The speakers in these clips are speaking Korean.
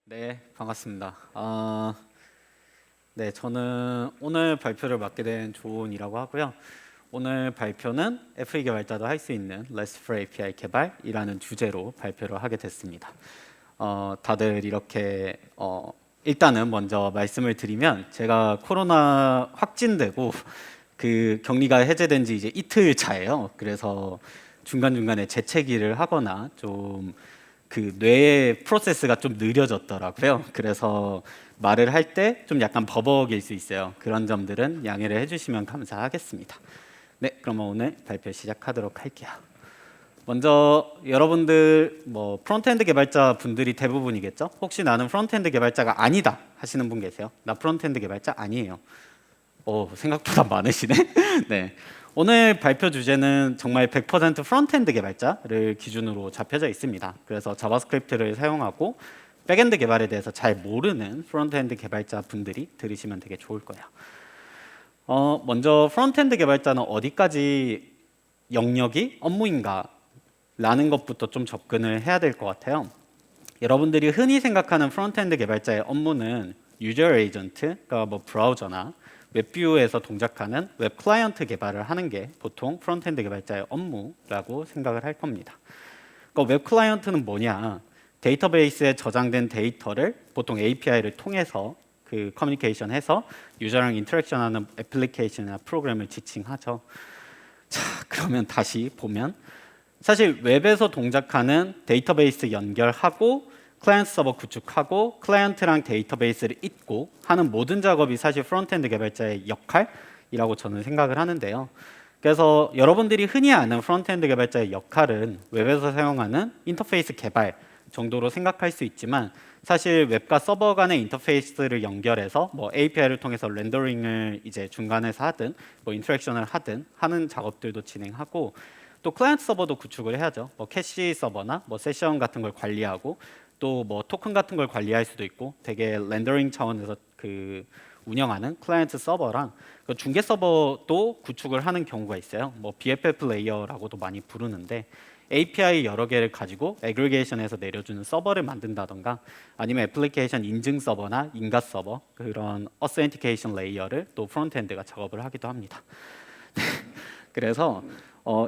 네, 반갑습니다. 네, 저는 오늘 발표를 맡게 된 조은이라고 하고요. 오늘 발표는 FE 개발자도 할 수 있는 RESTful API 개발이라는 주제로 발표를 하게 됐습니다. 다들 이렇게 일단은 먼저 말씀을 드리면 제가 코로나 확진되고 그 격리가 해제된 지 이제 이틀 차예요. 그래서 중간중간에 재채기를 하거나 좀 그 뇌의 프로세스가 좀 느려졌더라고요. 그래서 말을 할 때 좀 약간 버벅일 수 있어요. 그런 점들은 양해를 해주시면 감사하겠습니다. 네, 그러면 오늘 발표 시작하도록 할게요. 먼저 여러분들 뭐 프론트엔드 개발자 분들이 대부분이겠죠? 혹시 나는 프론트엔드 개발자가 아니다 하시는 분 계세요? 나 프론트엔드 개발자 아니에요. 생각보다 많으시네. 네. 오늘 발표 주제는 정말 100% 프론트엔드 개발자를 기준으로 잡혀져 있습니다. 그래서 자바스크립트를 사용하고 백엔드 개발에 대해서 잘 모르는 프론트엔드 개발자 분들이 들으시면 되게 좋을 거예요. 먼저 프론트엔드 개발자는 어디까지 영역이 업무인가 라는 것부터 좀 접근을 해야 될 것 같아요. 여러분들이 흔히 생각하는 프론트엔드 개발자의 업무는 유저 에이전트, 그러니까 뭐 브라우저나 웹뷰에서 동작하는 웹 클라이언트 개발을 하는 게 보통 프론트엔드 개발자의 업무라고 생각을 할 겁니다. 그러니까 웹 클라이언트는 뭐냐? 데이터베이스에 저장된 데이터를 보통 API를 통해서 그 커뮤니케이션해서 유저랑 인터랙션하는 애플리케이션이나 프로그램을 지칭하죠. 자, 그러면 다시 보면 사실 웹에서 동작하는 데이터베이스 연결하고 클라이언트 서버 구축하고 클라이언트랑 데이터베이스를 잇고 하는 모든 작업이 사실 프론트엔드 개발자의 역할이라고 저는 생각을 하는데요. 그래서 여러분들이 흔히 아는 프론트엔드 개발자의 역할은 웹에서 사용하는 인터페이스 개발 정도로 생각할 수 있지만 사실 웹과 서버 간의 인터페이스를 연결해서 뭐 API를 통해서 렌더링을 이제 중간에서 하든 뭐 인터랙션을 하든 하는 작업들도 진행하고 또 클라이언트 서버도 구축을 해야죠. 뭐 캐시 서버나 뭐 세션 같은 걸 관리하고 또 뭐 토큰 같은 걸 관리할 수도 있고 되게 렌더링 차원에서 그 운영하는 클라이언트 서버랑 그 중계 서버도 구축을 하는 경우가 있어요. 뭐 BFF 레이어라고도 많이 부르는데 API 여러 개를 가지고 애그리게이션해서 내려주는 서버를 만든다던가 아니면 애플리케이션 인증 서버나 인가 서버 그런 어센티케이션 레이어를 또 프론트엔드가 작업을 하기도 합니다. 그래서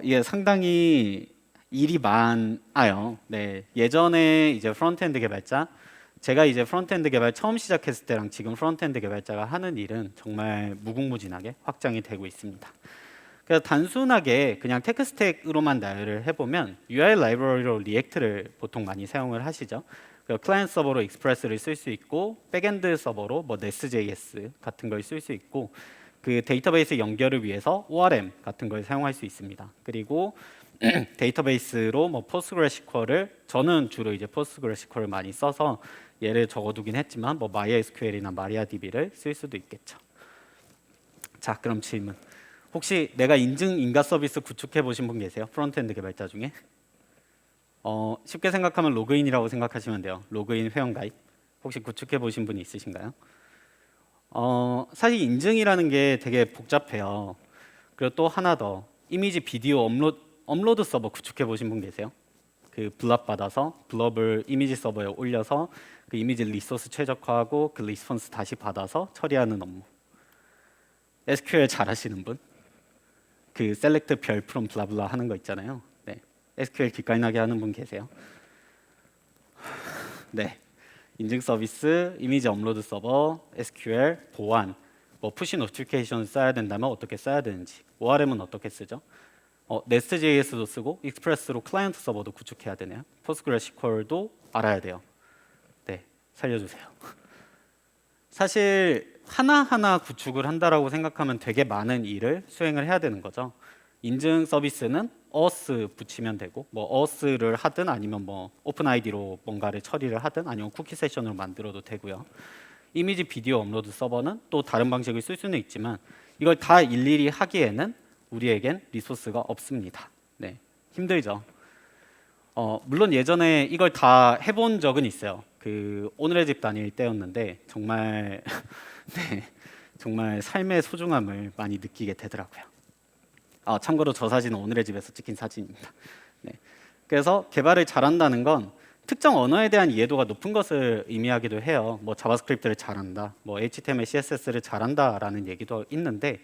이게 상당히 일이 많아요. 네, 예전에 이제 프론트엔드 개발자, 제가 이제 프론트엔드 개발 처음 시작했을 때랑 지금 프론트엔드 개발자가 하는 일은 정말 무궁무진하게 확장이 되고 있습니다. 그래서 단순하게 그냥 테크 스택으로만 나열을 해보면 UI 라이브러리로 리액트를 보통 많이 사용을 하시죠. 클라이언트 서버로 익스프레스를 쓸 수 있고 백엔드 서버로 뭐 Nest.js 같은 걸 쓸 수 있고 그 데이터베이스 연결을 위해서 ORM 같은 걸 사용할 수 있습니다. 그리고 데이터베이스로 뭐 포스트그레스QL을 저는 주로 이제 포스트그레스QL을 많이 써서 얘를 적어두긴 했지만 뭐 MySQL이나 MariaDB를 쓸 수도 있겠죠. 자, 그럼 질문. 혹시 내가 인증 인가 서비스 구축해 보신 분 계세요? 프론트엔드 개발자 중에? 쉽게 생각하면 로그인이라고 생각하시면 돼요. 로그인 회원 가입. 혹시 구축해 보신 분이 있으신가요? 사실 인증이라는 게 되게 복잡해요. 그리고 또 하나 더 이미지 비디오 업로드 서버 구축해 보신 분 계세요? 그 블랍 받아서 블럽을 이미지 서버에 올려서 그 이미지 리소스 최적화하고 그 리스폰스 다시 받아서 처리하는 업무. SQL 잘하시는 분? 그 셀렉트 별 프롬 블라블라 하는 거 있잖아요. 네, SQL 기깔나게 하는 분 계세요? 네, 인증 서비스, 이미지 업로드 서버, SQL, 보안, 뭐 푸시 노티피케이션 써야 된다면 어떻게 써야 되는지, ORM은 어떻게 쓰죠? Nest.js도 쓰고 익스프레스로 클라이언트 서버도 구축해야 되네요. PostgreSQL도 알아야 돼요. 네, 살려주세요. 사실 하나하나 구축을 한다라고 생각하면 되게 많은 일을 수행을 해야 되는 거죠. 인증 서비스는 auth 붙이면 되고 뭐 auth를 하든 아니면 뭐 오픈아이디로 뭔가를 처리를 하든 아니면 쿠키 세션으로 만들어도 되고요. 이미지 비디오 업로드 서버는 또 다른 방식을 쓸 수는 있지만 이걸 다 일일이 하기에는 우리에겐 리소스가 없습니다. 네, 힘들죠. 물론 예전에 이걸 다 해본 적은 있어요. 그 오늘의 집 다닐 때였는데 정말 네, 정말 삶의 소중함을 많이 느끼게 되더라고요. 참고로 저 사진은 오늘의 집에서 찍힌 사진입니다. 네. 그래서 개발을 잘한다는 건 특정 언어에 대한 이해도가 높은 것을 의미하기도 해요. 뭐 자바스크립트를 잘한다, 뭐 HTML, CSS를 잘한다라는 얘기도 있는데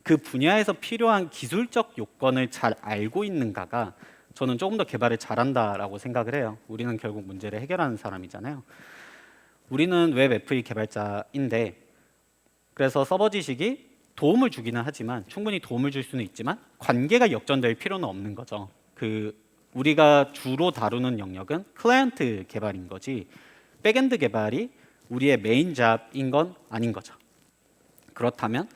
그 분야에서 필요한 기술적 요건을 잘 알고 있는가가 저는 조금 더 개발을 잘한다라고 생각을 해요. 우리는 결국 문제를 해결하는 사람이잖아요. 우리는 웹 FE 개발자인데 그래서 서버 지식이 도움을 주기는 하지만 충분히 도움을 줄 수는 있지만 관계가 역전될 필요는 없는 거죠. 우리가 주로 다루는 영역은 클라이언트 개발인 거지 백엔드 개발이 우리의 메인 잡인 건 아닌 거죠. 그렇다면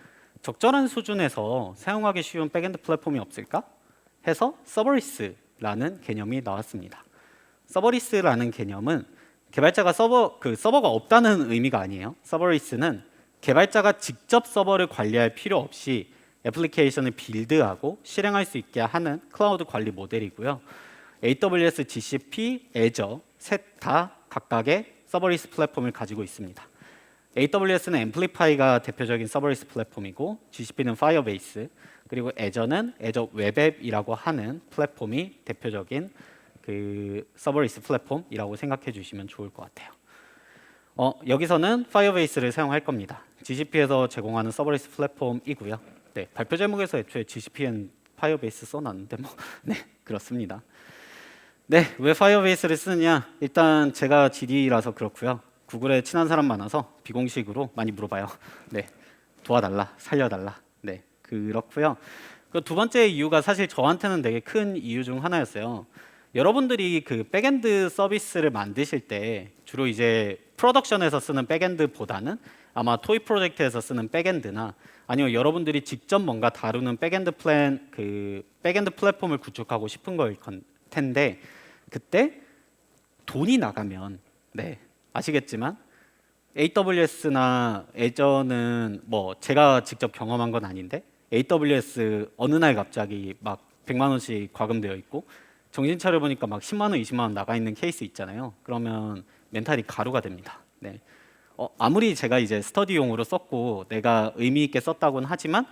적절한 수준에서 사용하기 쉬운 백엔드 플랫폼이 없을까 해서 서버리스라는 개념이 나왔습니다. 서버리스라는 개념은 개발자가 서버가 없다는 의미가 아니에요. 서버리스는 개발자가 직접 서버를 관리할 필요 없이 애플리케이션을 빌드하고 실행할 수 있게 하는 클라우드 관리 모델이고요. AWS, GCP, Azure 셋 다 각각의 서버리스 플랫폼을 가지고 있습니다. AWS는 앰플리파이가 대표적인 서버리스 플랫폼이고 GCP는 파이어베이스 그리고 Azure는 Azure 웹 앱이라고 하는 플랫폼이 대표적인 그 서버리스 플랫폼이라고 생각해 주시면 좋을 것 같아요. 여기서는 파이어베이스를 사용할 겁니다. GCP에서 제공하는 서버리스 플랫폼이고요. 네, 발표 제목에서 애초에 GCP엔 파이어베이스 써놨는데 네, 그렇습니다. 네, 왜 파이어베이스를 쓰느냐? 일단 제가 GD라서 그렇고요. 구글에 친한 사람 많아서 비공식으로 많이 물어봐요. 네, 도와달라, 살려달라. 네, 그렇고요. 그 두 번째 이유가 사실 저한테는 되게 큰 이유 중 하나였어요. 여러분들이 그 백엔드 서비스를 만드실 때 주로 이제 프로덕션에서 쓰는 백엔드보다는 아마 토이 프로젝트에서 쓰는 백엔드나 아니면 여러분들이 직접 뭔가 다루는 백엔드 플랫폼을 구축하고 싶은 거일 텐데 그때 돈이 나가면 네, 아시겠지만 AWS나 Azure는 뭐 제가 직접 경험한 건 아닌데 AWS 어느 날 갑자기 막 100만 원씩 과금되어 있고 정신 차려 보니까 막 10만 원, 20만 원 나가 있는 케이스 있잖아요. 그러면 멘탈이 가루가 됩니다. 네. 아무리 제가 이제 스터디용으로 썼고 내가 의미 있게 썼다고는 하지만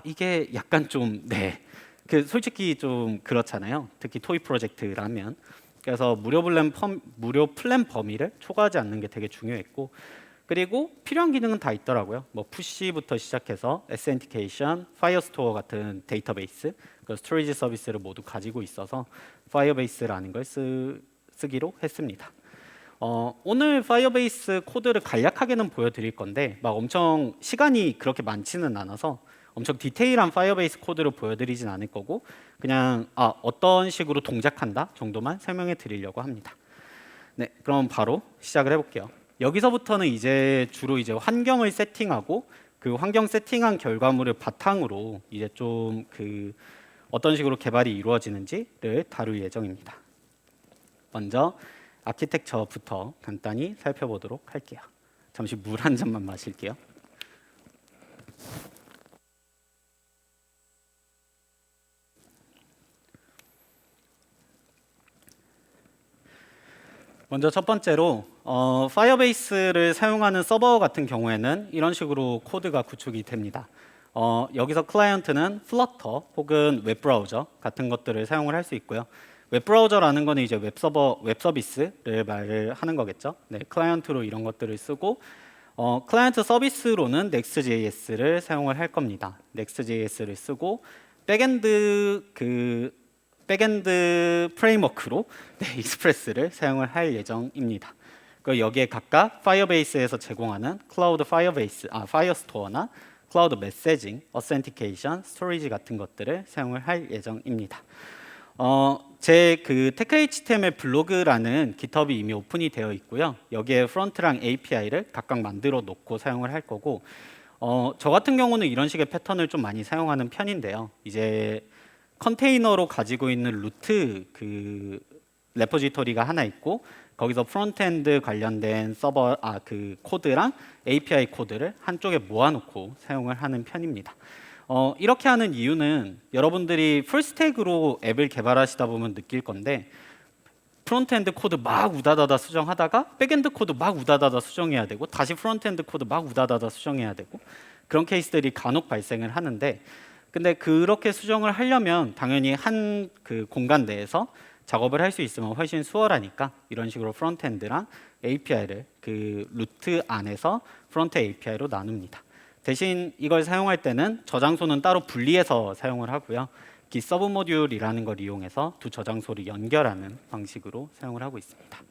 이게 약간 좀 네. 솔직히 좀 그렇잖아요. 특히 토이 프로젝트라면. 그래서 무료 플랜 범위를 초과하지 않는 게 되게 중요했고 그리고 필요한 기능은 다 있더라고요. 뭐 푸시부터 시작해서 에센티케이션, 파이어스토어 같은 데이터베이스, 그 스토리지 서비스를 모두 가지고 있어서 파이어베이스라는 걸 쓰기로 했습니다. 오늘 파이어베이스 코드를 간략하게는 보여드릴 건데 막 엄청 시간이 그렇게 많지는 않아서 엄청 디테일한 파이어베이스 코드를 보여드리진 않을 거고 그냥 어떤 식으로 동작한다 정도만 설명해 드리려고 합니다. 네, 그럼 바로 시작을 해볼게요. 여기서부터는 이제 주로 이제 환경을 세팅하고 그 환경 세팅한 결과물을 바탕으로 이제 좀 어떤 식으로 개발이 이루어지는지를 다룰 예정입니다. 먼저 아키텍처부터 간단히 살펴보도록 할게요. 잠시 물 한 잔만 마실게요. 먼저 첫 번째로 파이어베이스를 사용하는 서버 같은 경우에는 이런 식으로 코드가 구축이 됩니다. 여기서 클라이언트는 플러터 혹은 웹브라우저 같은 것들을 사용을 할 수 있고요. 웹브라우저라는 거는 이제 웹서비스를 말을 하는 거겠죠. 네, 클라이언트로 이런 것들을 쓰고 클라이언트 서비스로는 Next.js를 사용을 할 겁니다. Next.js를 쓰고 백엔드 프레임워크로 익스프레스를 사용을 할 예정입니다. 여기에 각각 파이어베이스에서 제공하는 클라우드 파이어스토어나 클라우드 메시징, 어센티케이션, 스토리지 같은 것들을 사용을 할 예정입니다. 제 테크HTML 블로그라는 깃허브이 이미 오픈이 되어 있고요. 여기에 프론트랑 API를 각각 만들어 놓고 사용을 할 거고 저 같은 경우는 이런 식의 패턴을 좀 많이 사용하는 편인데요. 이제 컨테이너로 가지고 있는 루트 레포지토리가 하나 있고 거기서 프론트엔드 관련된 코드랑 API 코드를 한쪽에 모아놓고 사용을 하는 편입니다. 이렇게 하는 이유는 여러분들이 풀스택으로 앱을 개발하시다 보면 느낄 건데 프론트엔드 코드 막 우다다다 수정하다가 백엔드 코드 막 우다다다 수정해야 되고 다시 프론트엔드 코드 막 우다다다 수정해야 되고 그런 케이스들이 간혹 발생을 하는데 근데 그렇게 수정을 하려면 당연히 한 공간 내에서 작업을 할 수 있으면 훨씬 수월하니까 이런 식으로 프론트엔드랑 API를 그 루트 안에서 프론트 API로 나눕니다. 대신 이걸 사용할 때는 저장소는 따로 분리해서 사용을 하고요. git 서브 모듈이라는 걸 이용해서 두 저장소를 연결하는 방식으로 사용을 하고 있습니다.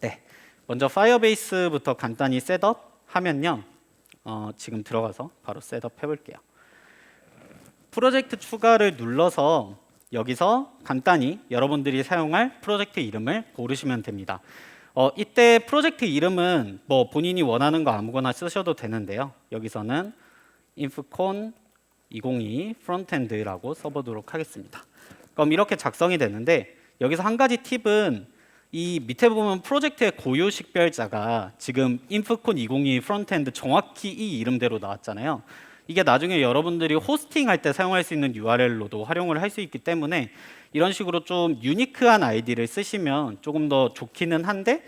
네, 먼저 파이어베이스부터 간단히 셋업 하면요. 지금 들어가서 바로 셋업 해볼게요. 프로젝트 추가를 눌러서 여기서 간단히 여러분들이 사용할 프로젝트 이름을 고르시면 됩니다. 이때 프로젝트 이름은 뭐 본인이 원하는 거 아무거나 쓰셔도 되는데요. 여기서는 infcon 2022 frontend라고 써보도록 하겠습니다. 그럼 이렇게 작성이 되는데 여기서 한 가지 팁은 이 밑에 보면 프로젝트의 고유 식별자가 지금 infcon 2022 frontend 정확히 이 이름대로 나왔잖아요. 이게 나중에 여러분들이 호스팅 할 때 사용할 수 있는 URL로도 활용을 할 수 있기 때문에 이런 식으로 좀 유니크한 아이디를 쓰시면 조금 더 좋기는 한데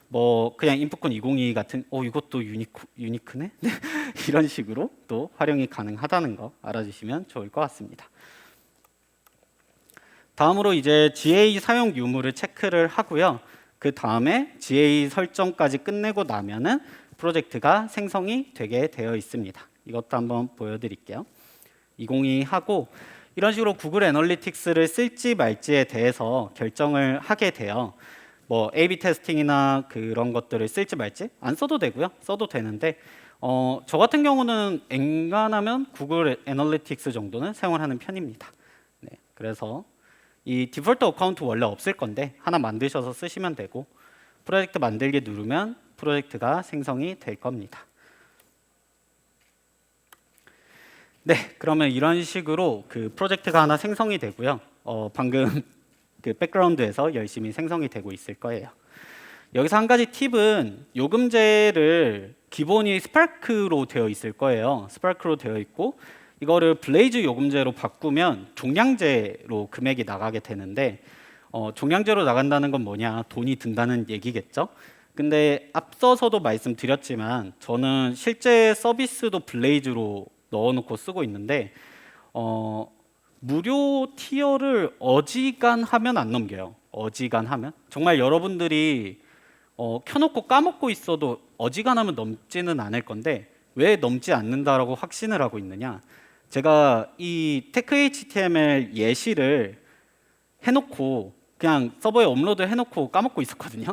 뭐 그냥 infcon 2022 같은 이것도 유니크네? 이런 식으로 또 활용이 가능하다는 거 알아주시면 좋을 것 같습니다. 다음으로 이제 GA 사용 유무를 체크를 하고요. 그 다음에 GA 설정까지 끝내고 나면은 프로젝트가 생성이 되게 되어 있습니다. 이것도 한번 보여드릴게요. 2022 하고 이런 식으로 구글 애널리틱스를 쓸지 말지에 대해서 결정을 하게 돼요. 뭐 A/B 테스팅이나 그런 것들을 쓸지 말지 안 써도 되고요. 써도 되는데 저 같은 경우는 엔간하면 구글 애널리틱스 정도는 사용을 하는 편입니다. 네, 그래서 이 디폴트 어카운트 원래 없을 건데 하나 만드셔서 쓰시면 되고 프로젝트 만들기 누르면 프로젝트가 생성이 될 겁니다. 네, 그러면 이런 식으로 그 프로젝트가 하나 생성이 되고요. 방금 그 백그라운드에서 열심히 생성이 되고 있을 거예요. 여기서 한 가지 팁은 요금제를 기본이 스파크로 되어 있을 거예요. 스파크로 되어 있고 이거를 블레이즈 요금제로 바꾸면 종량제로 금액이 나가게 되는데 종량제로 나간다는 건 뭐냐? 돈이 든다는 얘기겠죠? 근데 앞서서도 말씀드렸지만 저는 실제 서비스도 블레이즈로 넣어놓고 쓰고 있는데 무료 티어를 어지간하면 안 넘겨요. 어지간하면 정말 여러분들이 켜놓고 까먹고 있어도 어지간하면 넘지는 않을 건데 왜 넘지 않는다라고 확신을 하고 있느냐? 제가 이 테크 HTML 예시를 해놓고 그냥 서버에 업로드 해놓고 까먹고 있었거든요.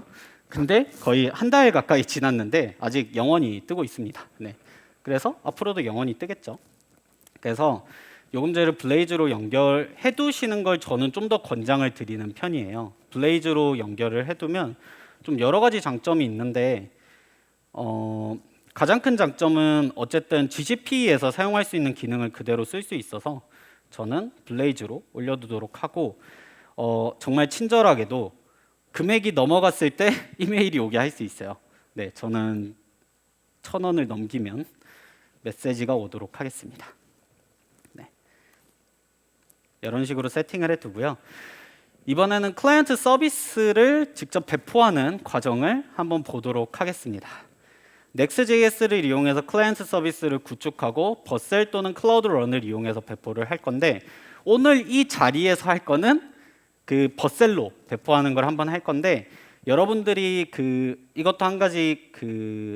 근데 거의 한 달 가까이 지났는데 아직 영원히 뜨고 있습니다. 네. 그래서 앞으로도 영원히 뜨겠죠. 그래서 요금제를 블레이즈로 연결해 두시는 걸 저는 좀 더 권장을 드리는 편이에요. 블레이즈로 연결을 해두면 좀 여러 가지 장점이 있는데 가장 큰 장점은 어쨌든 GCP에서 사용할 수 있는 기능을 그대로 쓸 수 있어서 저는 블레이즈로 올려두도록 하고 정말 친절하게도 금액이 넘어갔을 때 이메일이 오게 할 수 있어요. 네, 저는 1,000원을 넘기면 메시지가 오도록 하겠습니다. 네. 이런 식으로 세팅을 해두고요. 이번에는 클라이언트 서비스를 직접 배포하는 과정을 한번 보도록 하겠습니다. Next.js를 이용해서 클라이언트 서비스를 구축하고 버셀 또는 클라우드 런을 이용해서 배포를 할 건데 오늘 이 자리에서 할 거는 그 버셀로 배포하는 걸 한번 할 건데 여러분들이 이것도 한 가지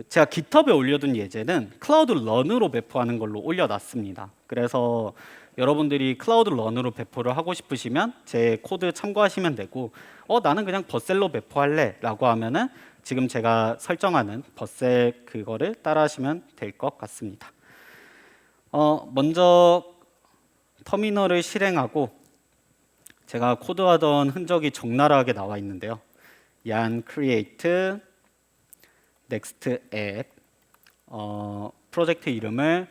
제가 GitHub에 올려둔 예제는 클라우드 런으로 배포하는 걸로 올려놨습니다. 그래서 여러분들이 클라우드 런으로 배포를 하고 싶으시면 제 코드 참고하시면 되고 나는 그냥 버셀로 배포할래 라고 하면은 지금 제가 설정하는 버셀 그거를 따라 하시면 될 것 같습니다. 먼저 터미널을 실행하고 제가 코드하던 흔적이 적나라하게 나와 있는데요. yarn create next app 프로젝트 이름을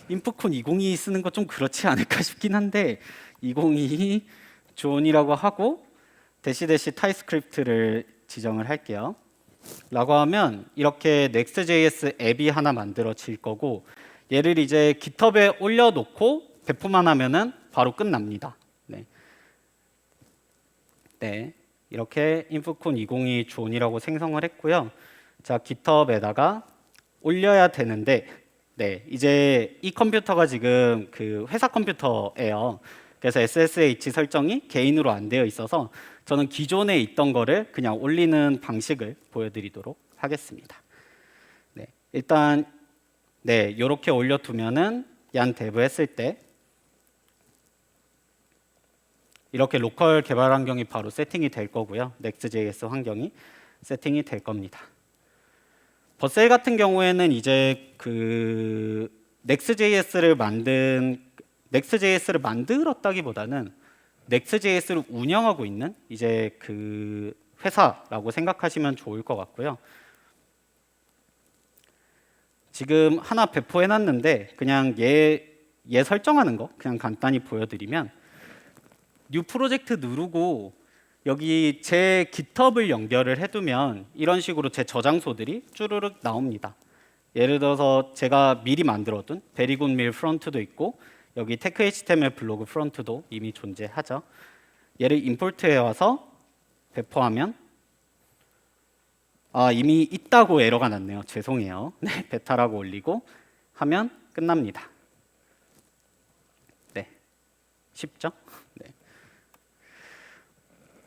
infcon 2022 쓰는 거 좀 그렇지 않을까 싶긴 한데 2022 존이라고 하고 대시 타입스크립트를 지정을 할게요. 라고 하면 이렇게 Next.js 앱이 하나 만들어질 거고 얘를 이제 GitHub에 올려놓고 배포만 하면은 바로 끝납니다. 네. 네. 이렇게 infcon 2022 존이라고 생성을 했고요. 자, GitHub에다가 올려야 되는데 네, 이제 이 컴퓨터가 지금 그 회사 컴퓨터예요. 그래서 SSH 설정이 개인으로 안 되어 있어서 저는 기존에 있던 거를 그냥 올리는 방식을 보여드리도록 하겠습니다. 네, 일단 네, 이렇게 올려두면은 얀 데브 했을 때 이렇게 로컬 개발 환경이 바로 세팅이 될 거고요. Next.js 환경이 세팅이 될 겁니다. 버셀 같은 경우에는 이제 그 Next.js를 만들었다기보다는 Next.js를 운영하고 있는 이제 그 회사라고 생각하시면 좋을 것 같고요. 지금 하나 배포해놨는데 그냥 얘 설정하는 거 그냥 간단히 보여드리면 뉴 프로젝트 누르고 여기 제 GitHub을 연결을 해두면 이런 식으로 제 저장소들이 쭈르륵 나옵니다. 예를 들어서 제가 미리 만들어둔 베리굿밀 프론트도 있고 여기 테크 HTML 블로그 프론트도 이미 존재하죠. 얘를 임포트해 와서 배포하면 이미 있다고 에러가 났네요. 죄송해요. 네, 베타라고 올리고 하면 끝납니다. 네, 쉽죠? 네.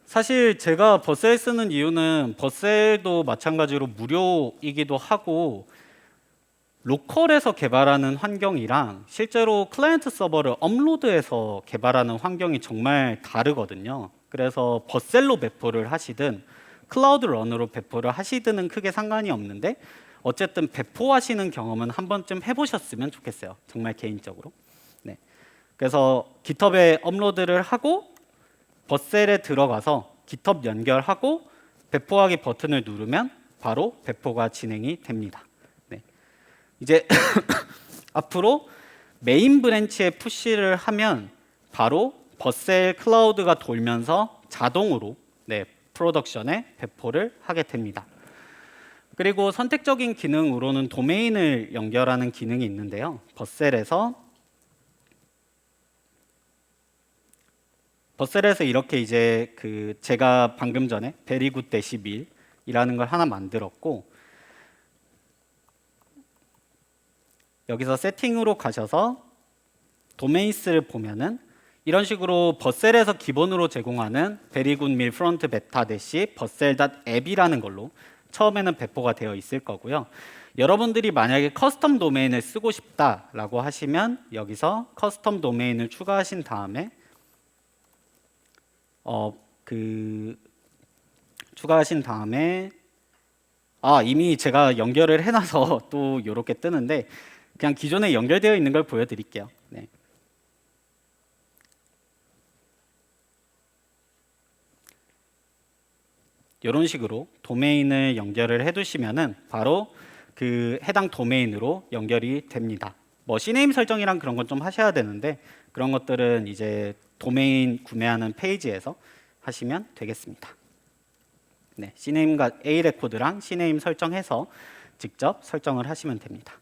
사실 제가 버셀 쓰는 이유는 버셀도 마찬가지로 무료이기도 하고 로컬에서 개발하는 환경이랑 실제로 클라이언트 서버를 업로드해서 개발하는 환경이 정말 다르거든요. 그래서 버셀로 배포를 하시든 클라우드 런으로 배포를 하시든은 크게 상관이 없는데 어쨌든 배포하시는 경험은 한 번쯤 해보셨으면 좋겠어요. 정말 개인적으로. 네. 그래서 GitHub에 업로드를 하고 버셀에 들어가서 GitHub 연결하고 배포하기 버튼을 누르면 바로 배포가 진행이 됩니다. 네. 이제 앞으로 메인 브랜치에 푸시를 하면 바로 버셀 클라우드가 돌면서 자동으로 프로덕션에 배포를 하게 됩니다. 그리고 선택적인 기능으로는 도메인을 연결하는 기능이 있는데요. 버셀에서 이렇게 이제 그 제가 방금 전에 verygood-밀이라는 걸 하나 만들었고 여기서 세팅으로 가셔서 도메인스를 보면은 이런 식으로 버셀에서 기본으로 제공하는 verygood-밀 프론트 베타 대시 버셀.app이라는 걸로 처음에는 배포가 되어 있을 거고요. 여러분들이 만약에 커스텀 도메인을 쓰고 싶다라고 하시면 여기서 커스텀 도메인을 추가하신 다음에 이미 제가 연결을 해놔서 또 이렇게 뜨는데 그냥 기존에 연결되어 있는 걸 보여드릴게요. 네. 이런 식으로 도메인을 연결을 해두시면은 바로 그 해당 도메인으로 연결이 됩니다. 뭐 CNAME 설정이랑 그런 건 좀 하셔야 되는데 그런 것들은 이제 도메인 구매하는 페이지에서 하시면 되겠습니다. 네, CNAME가 A 레코드랑 CNAME 설정해서 직접 설정을 하시면 됩니다.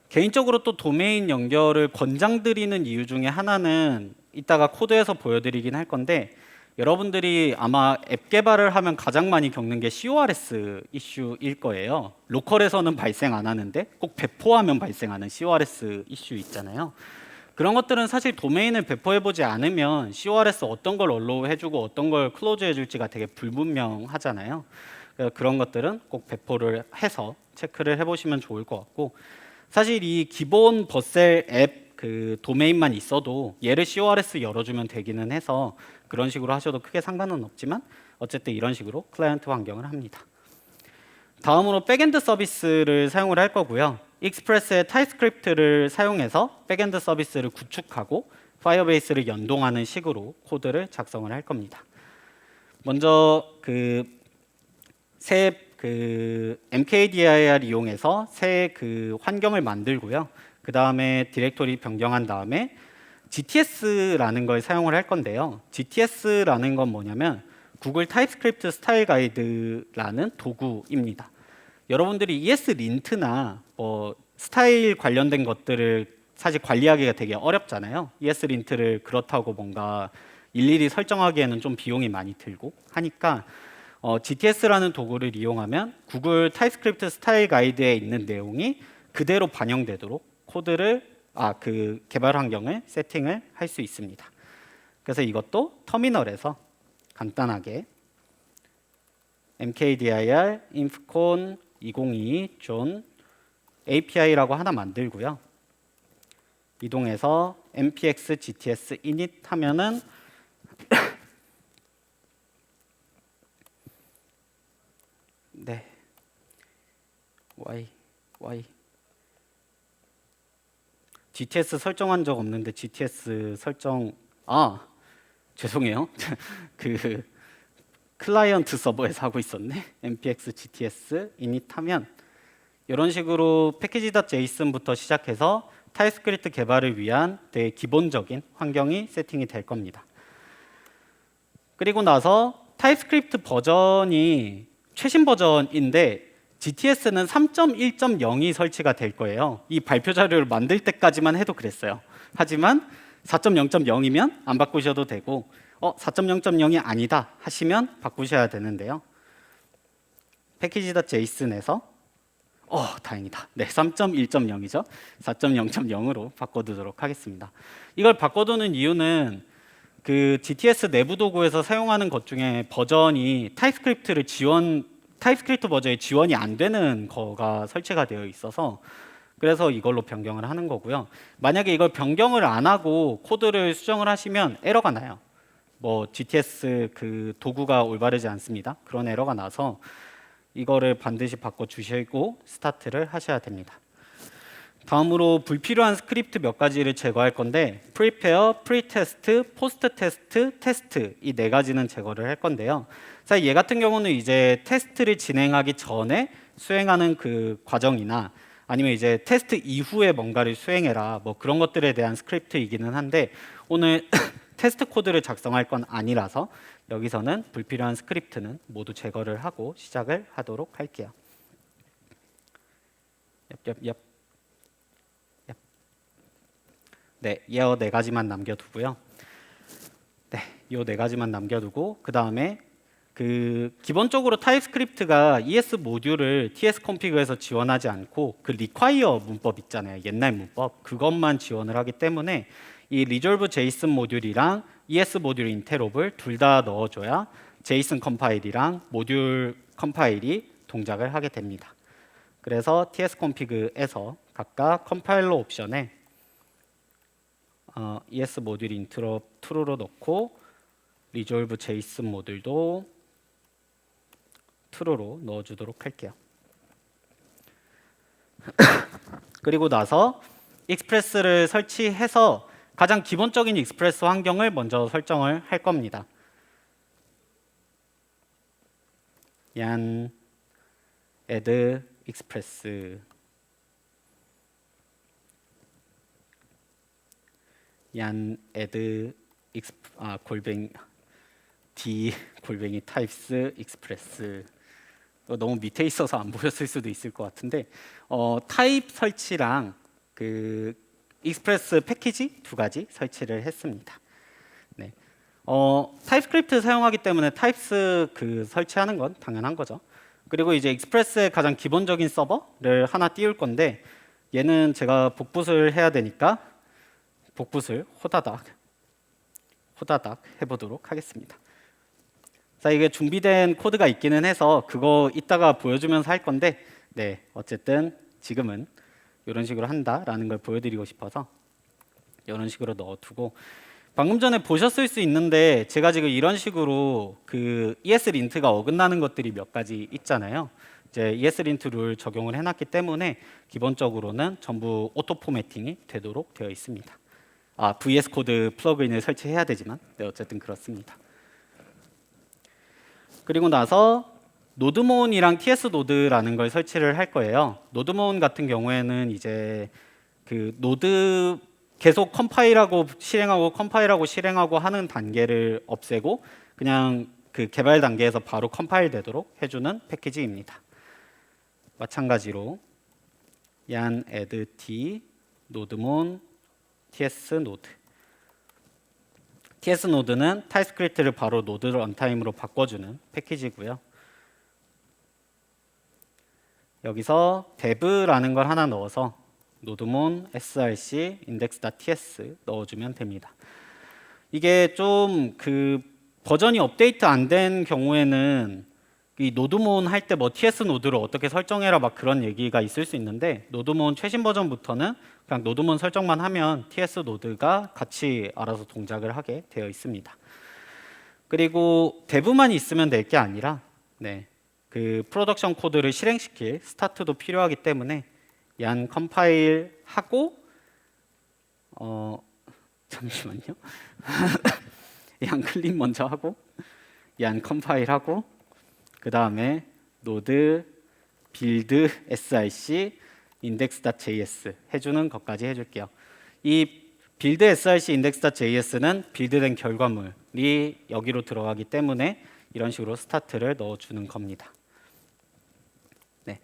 개인적으로 또 도메인 연결을 권장드리는 이유 중에 하나는 이따가 코드에서 보여드리긴 할 건데 여러분들이 아마 앱 개발을 하면 가장 많이 겪는 게 CORS 이슈일 거예요. 로컬에서는 발생 안 하는데 꼭 배포하면 발생하는 CORS 이슈 있잖아요. 그런 것들은 사실 도메인을 배포해보지 않으면 CORS 어떤 걸 allow 해주고 어떤 걸 close 해줄지가 되게 불분명하잖아요. 그래서 그런 것들은 꼭 배포를 해서 체크를 해보시면 좋을 것 같고 사실 이 기본 버셀 앱 그 도메인만 있어도 얘를 CORS 열어주면 되기는 해서 그런 식으로 하셔도 크게 상관은 없지만 어쨌든 이런 식으로 클라이언트 환경을 합니다. 다음으로 백엔드 서비스를 사용을 할 거고요. 익스프레스의 타입스크립트를 사용해서 백엔드 서비스를 구축하고 파이어베이스를 연동하는 식으로 코드를 작성을 할 겁니다. 먼저 새 mkdir 이용해서 새 환경을 만들고요. 그 다음에 디렉토리 변경한 다음에 GTS라는 걸 사용을 할 건데요. GTS라는 건 뭐냐면 구글 타입스크립트 스타일 가이드라는 도구입니다. 여러분들이 ESLint나 스타일 관련된 것들을 사실 관리하기가 되게 어렵잖아요. ESLint를 그렇다고 뭔가 일일이 설정하기에는 좀 비용이 많이 들고 하니까 GTS라는 도구를 이용하면 구글 타입스크립트 스타일 가이드에 있는 내용이 그대로 반영되도록 코드를 개발 환경을 세팅을 할 수 있습니다. 그래서 이것도 터미널에서 간단하게 mkdir infcon 2022 john API라고 하나 만들고요. 이동해서 npx gts init 하면은 네, y GTS 설정한 적 없는데 GTS 설정 죄송해요. 그 클라이언트 서버에서 하고 있었네. npx gts init 하면 이런 식으로 package.json부터 시작해서 타입스크립트 개발을 위한 되게 기본적인 환경이 세팅이 될 겁니다. 그리고 나서 타입스크립트 버전이 최신 버전인데 GTS는 3.1.0이 설치가 될 거예요. 이 발표 자료를 만들 때까지만 해도 그랬어요. 하지만 4.0.0이면 안 바꾸셔도 되고 4.0.0이 아니다 하시면 바꾸셔야 되는데요. package.json에서 다행이다. 네, 3.1.0이죠. 4.0.0으로 바꿔두도록 하겠습니다. 이걸 바꿔두는 이유는 그 GTS 내부 도구에서 사용하는 것 중에 버전이 타입스크립트 버전에 지원이 안 되는 거가 설치가 되어 있어서 그래서 이걸로 변경을 하는 거고요. 만약에 이걸 변경을 안 하고 코드를 수정을 하시면 에러가 나요. 뭐 GTS 그 도구가 올바르지 않습니다. 그런 에러가 나서 이거를 반드시 바꿔주시고 스타트를 하셔야 됩니다. 다음으로 불필요한 스크립트 몇 가지를 제거할 건데 prepare, pretest, posttest, test 이 네 가지는 제거를 할 건데요. 자, 얘 같은 경우는 이제 테스트를 진행하기 전에 수행하는 그 과정이나 아니면 이제 테스트 이후에 뭔가를 수행해라 뭐 그런 것들에 대한 스크립트이기는 한데 오늘 테스트 코드를 작성할 건 아니라서 여기서는 불필요한 스크립트는 모두 제거를 하고 시작을 하도록 할게요. 네, 네 가지만 남겨두고요. 네, 요 네 가지만 남겨두고 그 다음에 그 기본적으로 타입스크립트가 ES 모듈을 TS 컴피그에서 지원하지 않고 그 require 문법 있잖아요. 옛날 문법 그것만 지원을 하기 때문에 이 resolve JSON 모듈이랑 ES 모듈 인테롭을 둘 다 넣어줘야 JSON 컴파일이랑 모듈 컴파일이 동작을 하게 됩니다. 그래서 TS 컴피그에서 각각 컴파일러 옵션에 ES 모듈 인트롭 true로 넣고 resolve JSON 모듈도 true로 넣어주도록 할게요. 그리고 나서 익스프레스를 설치해서 가장 기본적인 익스프레스 환경을 먼저 설정을 할 겁니다. yan add express yan add 골뱅이 d 골뱅이 types express 너무 밑에 있어서 안 보였을 수도 있을 것 같은데 타입 설치랑 그 익스프레스 패키지 두 가지 설치를 했습니다. 네. 타입스크립트 사용하기 때문에 타입스 그 설치하는 건 당연한 거죠. 그리고 이제 익스프레스의 가장 기본적인 서버를 하나 띄울 건데 얘는 제가 복붙을 해야 되니까 복붙을 호다닥 해보도록 하겠습니다. 자, 이게 준비된 코드가 있기는 해서 그거 이따가 보여주면서 할 건데 네, 어쨌든 지금은 이런 식으로 한다라는 걸 보여드리고 싶어서 이런 식으로 넣어두고 방금 전에 보셨을 수 있는데 제가 지금 이런 식으로 그 ESLint가 어긋나는 것들이 몇 가지 있잖아요. 이제 ESLint 룰 적용을 해놨기 때문에 기본적으로는 전부 오토 포매팅이 되도록 되어 있습니다. VS 코드 플러그인을 설치해야 되지만 네, 어쨌든 그렇습니다. 그리고 나서 노드몬이랑 TS 노드라는 걸 설치를 할 거예요. 노드몬 같은 경우에는 이제 그 노드 계속 컴파일하고 실행하고 하는 단계를 없애고 그냥 그 개발 단계에서 바로 컴파일 되도록 해주는 패키지입니다. 마찬가지로 yan add t 노드몬 TS 노드 TS 노드는 타입스크립트를 바로 노드 런타임으로 바꿔주는 패키지고요. 여기서 dev라는 걸 하나 넣어서 노드몬 src index.ts 넣어주면 됩니다. 이게 좀 그 버전이 업데이트 안 된 경우에는 이 노드몬 할 때 뭐 TS 노드를 어떻게 설정해라 막 그런 얘기가 있을 수 있는데, 노드몬 최신 버전부터는 그냥 노드몬 설정만 하면 TS 노드가 같이 알아서 동작을 하게 되어 있습니다. 그리고 dev만 있으면 될 게 아니라 그 프로덕션 코드를 실행시킬 스타트도 필요하기 때문에 얀 컴파일 하고 잠시만요. 얀 클린 먼저 하고 얀 컴파일 하고 그 다음에 노드 빌드 src index.js 해주는 것까지 해줄게요. 이 빌드 src index.js는 빌드된 결과물이 여기로 들어가기 때문에 이런 식으로 스타트를 넣어주는 겁니다. 네,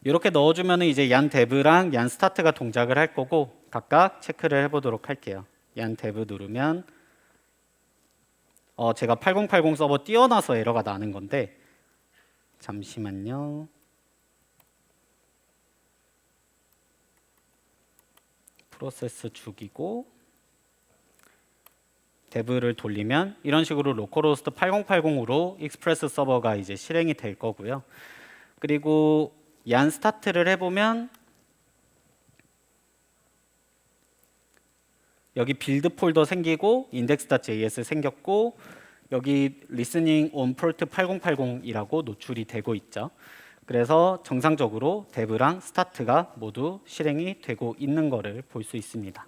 이렇게 넣어주면 이제 얀 dev랑 얀 스타트가 동작을 할 거고 각각 체크를 해보도록 할게요. 얀 dev 누르면 제가 8080 서버 띄워놔서 에러가 나는 건데, 잠시만요. 프로세스 죽이고 dev를 돌리면 이런 식으로 로컬호스트 8080으로 익스프레스 서버가 이제 실행이 될 거고요. 그리고 얀 스타트를 해보면 여기 빌드 폴더 생기고 index.js 생겼고 여기 listening on port 8080이라고 노출이 되고 있죠. 그래서 정상적으로 dev랑 스타트가 모두 실행이 되고 있는 거를 볼 수 있습니다.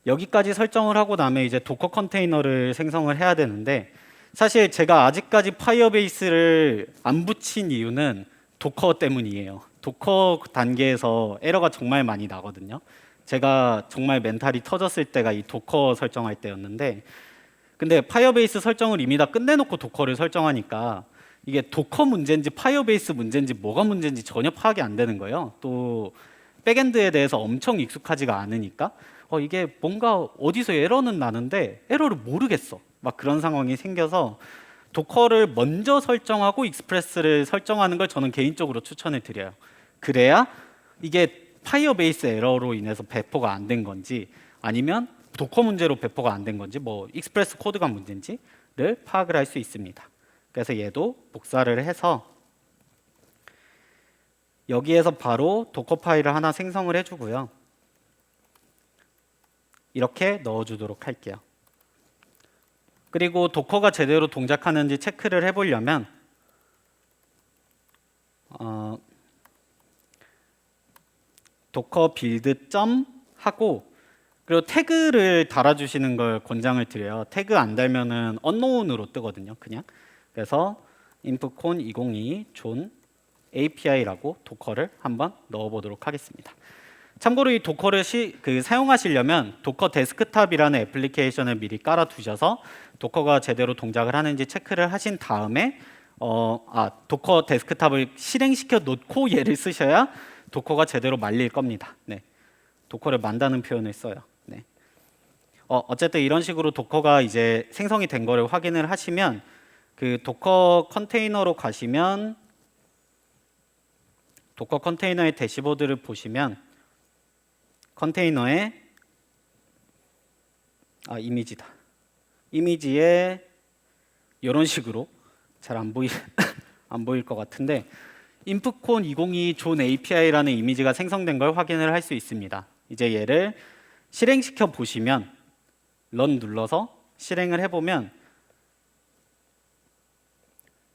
여기까지 설정을 하고 나면 이제 도커 컨테이너를 생성을 해야 되는데, 사실 제가 아직까지 파이어베이스를 안 붙인 이유는 도커 때문이에요. 도커 단계에서 에러가 정말 많이 나거든요. 제가 정말 멘탈이 터졌을 때가 이 도커 설정할 때였는데, 근데 파이어베이스 설정을 이미 다 끝내놓고 도커를 설정하니까 이게 도커 문제인지 파이어베이스 문제인지 뭐가 문제인지 전혀 파악이 안 되는 거예요. 또 백엔드에 대해서 엄청 익숙하지가 않으니까 이게 뭔가 어디서 에러는 나는데 에러를 모르겠어. 막 그런 상황이 생겨서 도커를 먼저 설정하고 익스프레스를 설정하는 걸 저는 개인적으로 추천을 드려요. 그래야 이게 파이어베이스 에러로 인해서 배포가 안 된 건지 아니면 도커 문제로 배포가 안 된 건지 뭐 익스프레스 코드가 문제인지를 파악을 할 수 있습니다. 그래서 얘도 복사를 해서 여기에서 바로 도커 파일을 하나 생성을 해주고요. 이렇게 넣어주도록 할게요. 그리고 도커가 제대로 동작하는지 체크를 해보려면 도커 빌드 점 하고 그리고 태그를 달아주시는 걸 권장을 드려요. 태그 안 달면은 unknown으로 뜨거든요. 그냥. 그래서 infcon 2022 존 API라고 도커를 한번 넣어보도록 하겠습니다. 참고로 이 도커를 사용하시려면 도커 데스크탑이라는 애플리케이션을 미리 깔아두셔서 도커가 제대로 동작을 하는지 체크를 하신 다음에 도커 데스크탑을 실행시켜 놓고 얘를 쓰셔야 도커가 제대로 말릴 겁니다. 네. 도커를 만다는 표현을 써요. 네. 어쨌든 이런 식으로 도커가 이제 생성이 된 거를 확인을 하시면 그 도커 컨테이너로 가시면 도커 컨테이너의 대시보드를 보시면 컨테이너에 이미지다. 이미지에 이런 식으로 잘 안 보일 것 같은데 infcon 2022 존 API라는 이미지가 생성된 걸 확인을 할 수 있습니다. 이제 얘를 실행시켜 보시면 run 눌러서 실행을 해보면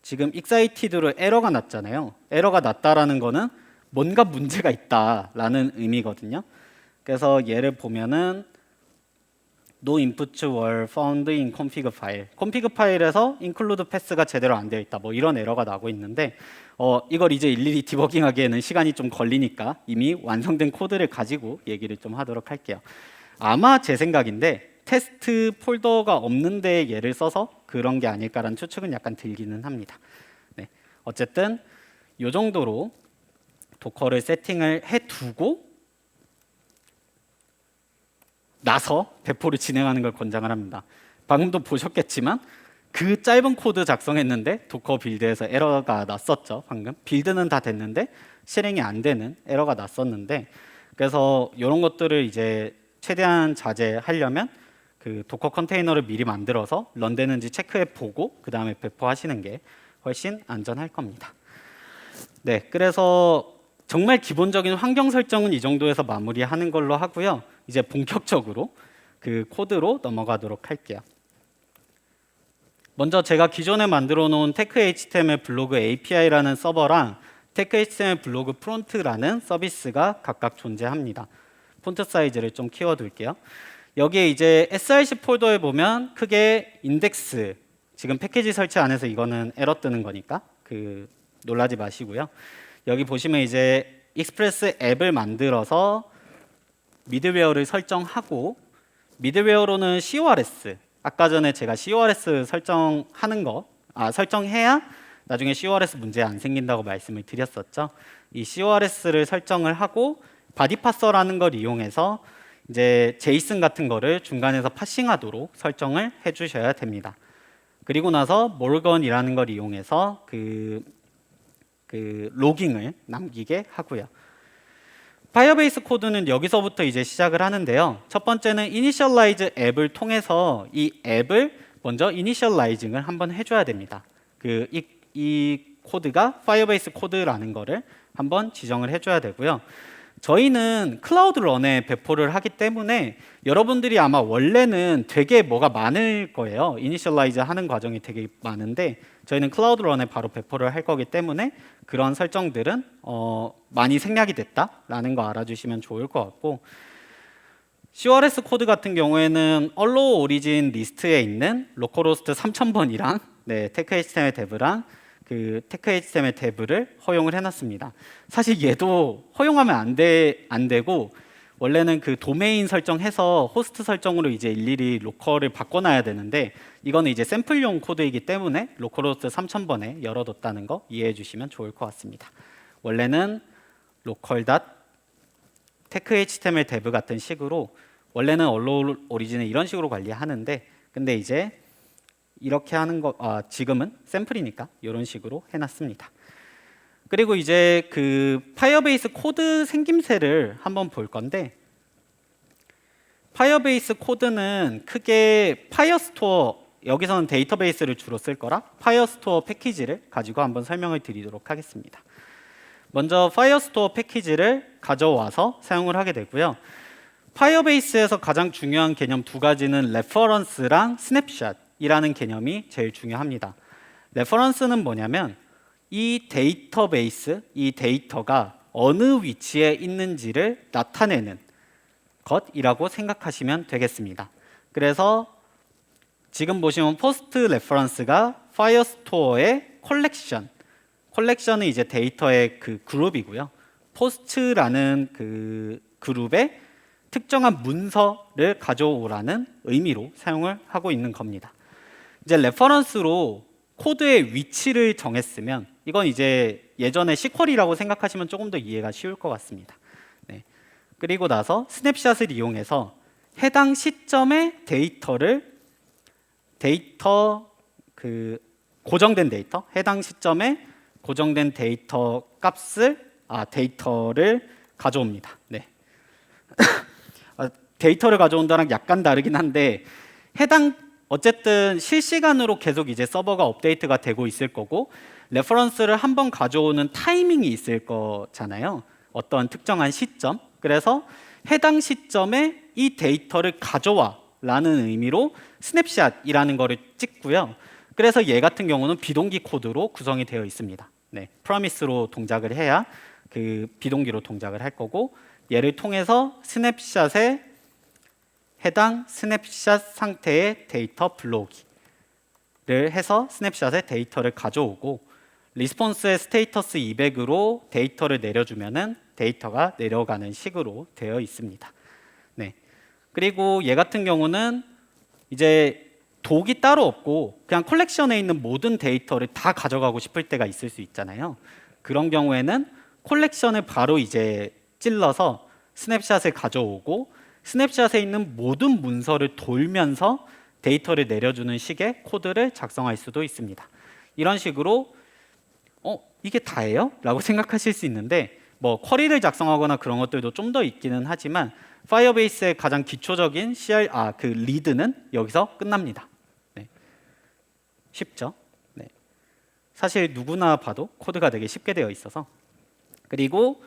지금 excited로 에러가 났잖아요. 에러가 났다라는 거는 뭔가 문제가 있다라는 의미거든요. 그래서 얘를 보면은 no inputs were found in config 파일. config 파일에서 include pass가 제대로 안 되어 있다. 뭐 이런 에러가 나고 있는데 이걸 이제 일일이 디버깅하기에는 시간이 좀 걸리니까 이미 완성된 코드를 가지고 얘기를 좀 하도록 할게요. 아마 제 생각인데 테스트 폴더가 없는데 얘를 써서 그런 게 아닐까라는 추측은 약간 들기는 합니다. 네. 어쨌든 이 정도로 도커를 세팅을 해두고 나서 배포를 진행하는 걸 권장을 합니다. 방금도 보셨겠지만 그 짧은 코드 작성했는데 도커 빌드에서 에러가 났었죠. 방금 빌드는 다 됐는데 실행이 안 되는 에러가 났었는데, 그래서 이런 것들을 이제 최대한 자제하려면 그 도커 컨테이너를 미리 만들어서 런되는지 체크해 보고 그 다음에 배포하시는 게 훨씬 안전할 겁니다. 네, 그래서 정말 기본적인 환경 설정은 이 정도에서 마무리하는 걸로 하고요. 이제 본격적으로 그 코드로 넘어가도록 할게요. 먼저 제가 기존에 만들어 놓은 테크-HTML 블로그 API라는 서버랑 테크-HTML 블로그 프론트라는 서비스가 각각 존재합니다. 폰트 사이즈를 좀 키워둘게요. 여기에 이제 src 폴더에 보면 크게 인덱스, 지금 패키지 설치 안 해서 이거는 에러 뜨는 거니까 놀라지 마시고요. 여기 보시면 이제 익스프레스 앱을 만들어서 미드웨어를 설정하고, 미드웨어로는 CORS, 아까 전에 제가 CORS 설정하는 거, 설정해야 나중에 CORS 문제 안 생긴다고 말씀을 드렸었죠. 이 CORS를 설정을 하고 바디 파서라는 걸 이용해서 이제 제이슨 같은 거를 중간에서 파싱하도록 설정을 해주셔야 됩니다. 그리고 나서 모건이라는 걸 이용해서 그 로깅을 남기게 하고요. 파이어베이스 코드는 여기서부터 이제 시작을 하는데요. 첫 번째는 이니셜라이즈 앱을 통해서 이 앱을 먼저 이니셜라이징을 한번 해줘야 됩니다. 이 코드가 파이어베이스 코드라는 거를 한번 지정을 해줘야 되고요. 저희는 클라우드 런에 배포를 하기 때문에 여러분들이 아마 원래는 되게 뭐가 많을 거예요. 이니셜라이즈 하는 과정이 되게 많은데 저희는 클라우드 런에 바로 배포를 할 거기 때문에 그런 설정들은 많이 생략이 됐다라는 거 알아주시면 좋을 것 같고, CORS 코드 같은 경우에는 allow origin 리스트에 있는 localhost 3000번이랑 테크-HTML dev랑 그 테크-HTML dev를 허용을 해놨습니다. 사실 얘도 허용하면 안 되고 원래는 그 도메인 설정해서 호스트 설정으로 이제 일일이 로컬을 바꿔놔야 되는데 이거는 이제 샘플용 코드이기 때문에 로컬호스트 3000번에 열어뒀다는 거 이해해 주시면 좋을 것 같습니다. 원래는 local 테크-HTML dev 같은 식으로 원래는 allow origin을 이런 식으로 관리하는데 근데 이제 이렇게 하는 거 지금은 샘플이니까 이런 식으로 해놨습니다. 그리고 이제 그 파이어베이스 코드 생김새를 한번 볼 건데, 파이어베이스 코드는 크게 파이어스토어, 여기서는 데이터베이스를 주로 쓸 거라 파이어스토어 패키지를 가지고 한번 설명을 드리도록 하겠습니다. 먼저 파이어스토어 패키지를 가져와서 사용을 하게 되고요. 파이어베이스에서 가장 중요한 개념 두 가지는 레퍼런스랑 스냅샷이라는 개념이 제일 중요합니다. 레퍼런스는 뭐냐면 이 데이터베이스, 이 데이터가 어느 위치에 있는지를 나타내는 것이라고 생각하시면 되겠습니다. 그래서 지금 보시면 포스트 레퍼런스가 파이어스토어의 컬렉션은 이제 데이터의 그 그룹이고요. 포스트라는 그 그룹의 특정한 문서를 가져오라는 의미로 사용을 하고 있는 겁니다. 이제 레퍼런스로 코드의 위치를 정했으면 이건 이제 예전에 시퀄이라고 생각하시면 조금 더 이해가 쉬울 것 같습니다. 네. 그리고 나서 스냅샷을 이용해서 해당 시점의 고정된 데이터, 해당 시점에 고정된 데이터 데이터를 가져옵니다. 네. 데이터를 가져온다랑 약간 다르긴 한데 어쨌든 실시간으로 계속 이제 서버가 업데이트가 되고 있을 거고 레퍼런스를 한번 가져오는 타이밍이 있을 거잖아요. 어떤 특정한 시점. 그래서 해당 시점에 이 데이터를 가져와 라는 의미로 스냅샷이라는 거를 찍고요. 그래서 얘 같은 경우는 비동기 코드로 구성이 되어 있습니다. 네, 프로미스로 동작을 해야 그 비동기로 동작을 할 거고 얘를 통해서 스냅샷에 해당 스냅샷 상태의 데이터 불러오기를 해서 스냅샷의 데이터를 가져오고 리스폰스의 스테이터스 200으로 데이터를 내려주면은 데이터가 내려가는 식으로 되어 있습니다. 네. 그리고 얘 같은 경우는 이제 독이 따로 없고 그냥 컬렉션에 있는 모든 데이터를 다 가져가고 싶을 때가 있을 수 있잖아요. 그런 경우에는 컬렉션을 바로 이제 찔러서 스냅샷을 가져오고 스냅샷에 있는 모든 문서를 돌면서 데이터를 내려주는 식의 코드를 작성할 수도 있습니다. 이런 식으로 이게 다예요? 라고 생각하실 수 있는데 뭐 쿼리를 작성하거나 그런 것들도 좀 더 있기는 하지만 파이어베이스의 가장 기초적인 그 리드는 여기서 끝납니다. 네. 쉽죠? 네. 사실 누구나 봐도 코드가 되게 쉽게 되어 있어서. 그리고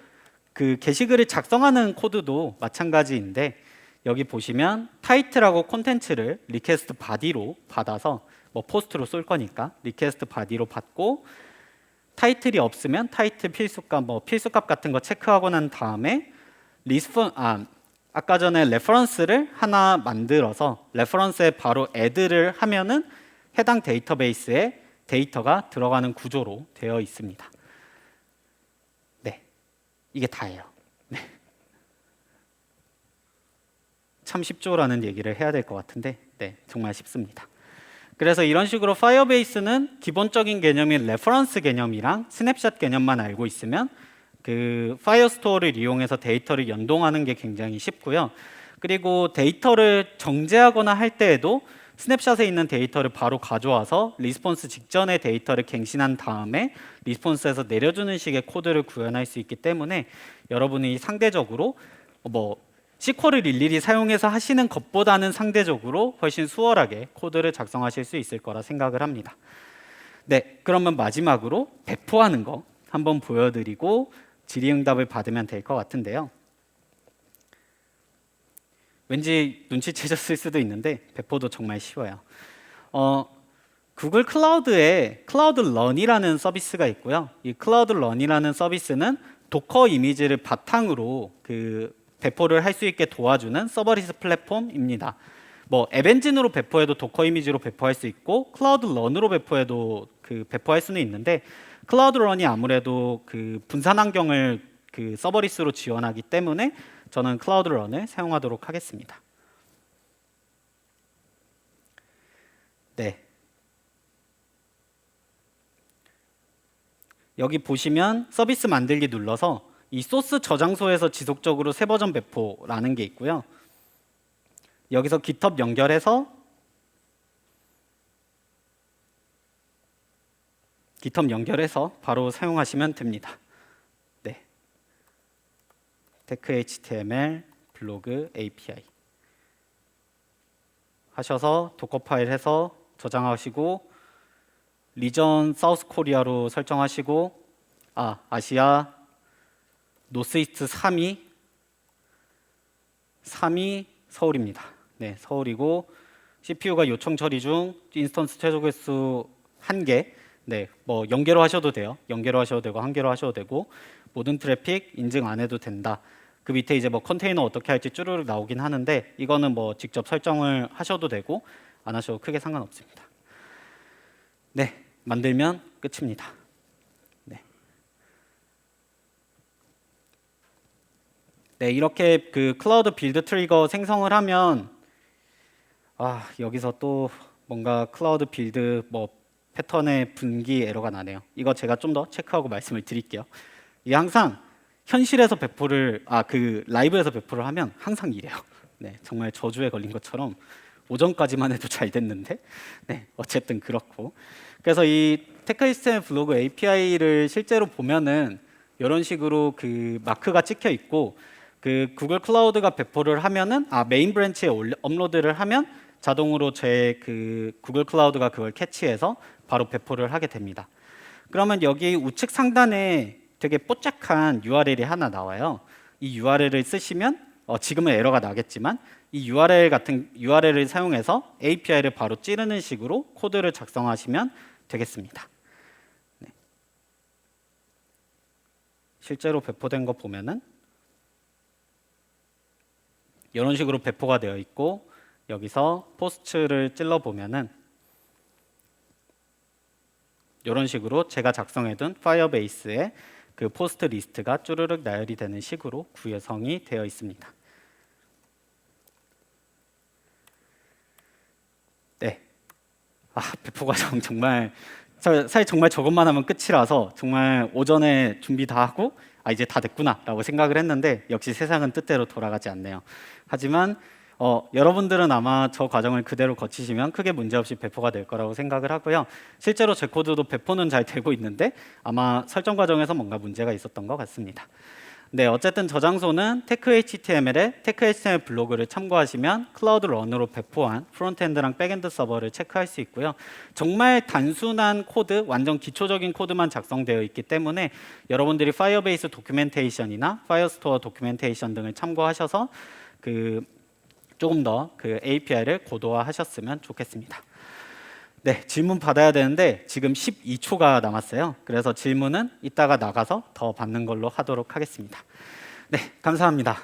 그 게시글을 작성하는 코드도 마찬가지인데 여기 보시면 타이틀하고 콘텐츠를 리퀘스트 바디로 받아서 뭐 포스트로 쏠 거니까 리퀘스트 바디로 받고 타이틀이 없으면 타이틀 필수값 뭐 필수값 같은 거 체크하고 난 다음에 아까 전에 레퍼런스를 하나 만들어서 레퍼런스에 바로 애드를 하면은 해당 데이터베이스에 데이터가 들어가는 구조로 되어 있습니다. 네, 이게 다예요. 네. 참 쉽죠라는 얘기를 해야 될 것 같은데, 네, 정말 쉽습니다. 그래서 이런 식으로 파이어베이스는 기본적인 개념인 레퍼런스 개념이랑 스냅샷 개념만 알고 있으면 그 파이어스토어를 이용해서 데이터를 연동하는 게 굉장히 쉽고요. 그리고 데이터를 정제하거나 할 때에도 스냅샷에 있는 데이터를 바로 가져와서 리스폰스 직전에 데이터를 갱신한 다음에 리스폰스에서 내려주는 식의 코드를 구현할 수 있기 때문에 여러분이 상대적으로 뭐 SQL을 일일이 사용해서 하시는 것보다는 상대적으로 훨씬 수월하게 코드를 작성하실 수 있을 거라 생각을 합니다. 네, 그러면 마지막으로 배포하는 거 한번 보여드리고 질의응답을 받으면 될 것 같은데요. 왠지 눈치채셨을 수도 있는데 배포도 정말 쉬워요. 구글 클라우드에 클라우드 런이라는 서비스가 있고요. 이 클라우드 런이라는 서비스는 도커 이미지를 바탕으로 그 배포를 할 수 있게 도와주는 서버리스 플랫폼입니다. 뭐 앱엔진으로 배포해도 도커 이미지로 배포할 수 있고 클라우드 런으로 배포해도 배포할 수는 있는데 클라우드 런이 아무래도 그 분산 환경을 그 서버리스로 지원하기 때문에 저는 클라우드 런을 사용하도록 하겠습니다. 네. 여기 보시면 서비스 만들기 눌러서 이 소스 저장소에서 지속적으로 새 버전 배포라는 게 있고요. 여기서 GitHub 연결해서 바로 사용하시면 됩니다. 네. 테크 HTML 블로그 API 하셔서 도커 파일 해서 저장하시고 리전 사우스 코리아로 설정하시고 아시아 노스이스트 3위 서울입니다. 네, 서울이고 CPU가 요청 처리 중 인스턴스 최소 개수 1개. 네, 뭐 0개로 하셔도 돼요. 0개로 하셔도 되고 1개로 하셔도 되고 모든 트래픽 인증 안 해도 된다. 그 밑에 이제 뭐 컨테이너 어떻게 할지 쭈르륵 나오긴 하는데 이거는 뭐 직접 설정을 하셔도 되고 안 하셔도 크게 상관없습니다. 네, 만들면 끝입니다. 네, 이렇게 그 클라우드 빌드 트리거 생성을 하면 여기서 또 뭔가 클라우드 빌드 뭐 패턴의 분기 에러가 나네요. 이거 제가 좀 더 체크하고 말씀을 드릴게요. 이게 항상 현실에서 배포를 그 라이브에서 배포를 하면 항상 이래요. 네, 정말 저주에 걸린 것처럼 오전까지만 해도 잘 됐는데 네, 어쨌든 그렇고 그래서 이 테크 HTML 블로그 API를 실제로 보면은 이런 식으로 그 마크가 찍혀 있고 그 구글 클라우드가 배포를 하면은 메인 브랜치에 업로드를 하면 자동으로 제 그 구글 클라우드가 그걸 캐치해서 바로 배포를 하게 됩니다. 그러면 여기 우측 상단에 되게 뽀짝한 URL이 하나 나와요. 이 URL을 쓰시면 지금은 에러가 나겠지만 이 URL을 사용해서 API를 바로 찌르는 식으로 코드를 작성하시면 되겠습니다. 네. 실제로 배포된 거 보면은 이런 식으로 배포가 되어 있고 여기서 포스트를 찔러 보면은 이런 식으로 제가 작성해둔 파이어베이스에 그 포스트 리스트가 쭈르륵 나열이 되는 식으로 구성이 되어 있습니다. 네, 배포 과정 정말 사실 정말 저것만 하면 끝이라서 정말 오전에 준비 다 하고 이제 다 됐구나라고 생각을 했는데 역시 세상은 뜻대로 돌아가지 않네요. 하지만 여러분들은 아마 저 과정을 그대로 거치시면 크게 문제없이 배포가 될 거라고 생각을 하고요. 실제로 제 코드도 배포는 잘 되고 있는데 아마 설정 과정에서 뭔가 문제가 있었던 것 같습니다. 네, 어쨌든 저장소는 테크.html의 테크.html 블로그를 참고하시면 클라우드 런으로 배포한 프론트엔드랑 백엔드 서버를 체크할 수 있고요. 정말 단순한 코드, 완전 기초적인 코드만 작성되어 있기 때문에 여러분들이 파이어베이스 도큐멘테이션이나 파이어스토어 도큐멘테이션 등을 참고하셔서 조금 더 그 API를 고도화하셨으면 좋겠습니다. 네, 질문 받아야 되는데 지금 12초가 남았어요. 그래서 질문은 이따가 나가서 더 받는 걸로 하도록 하겠습니다. 네, 감사합니다.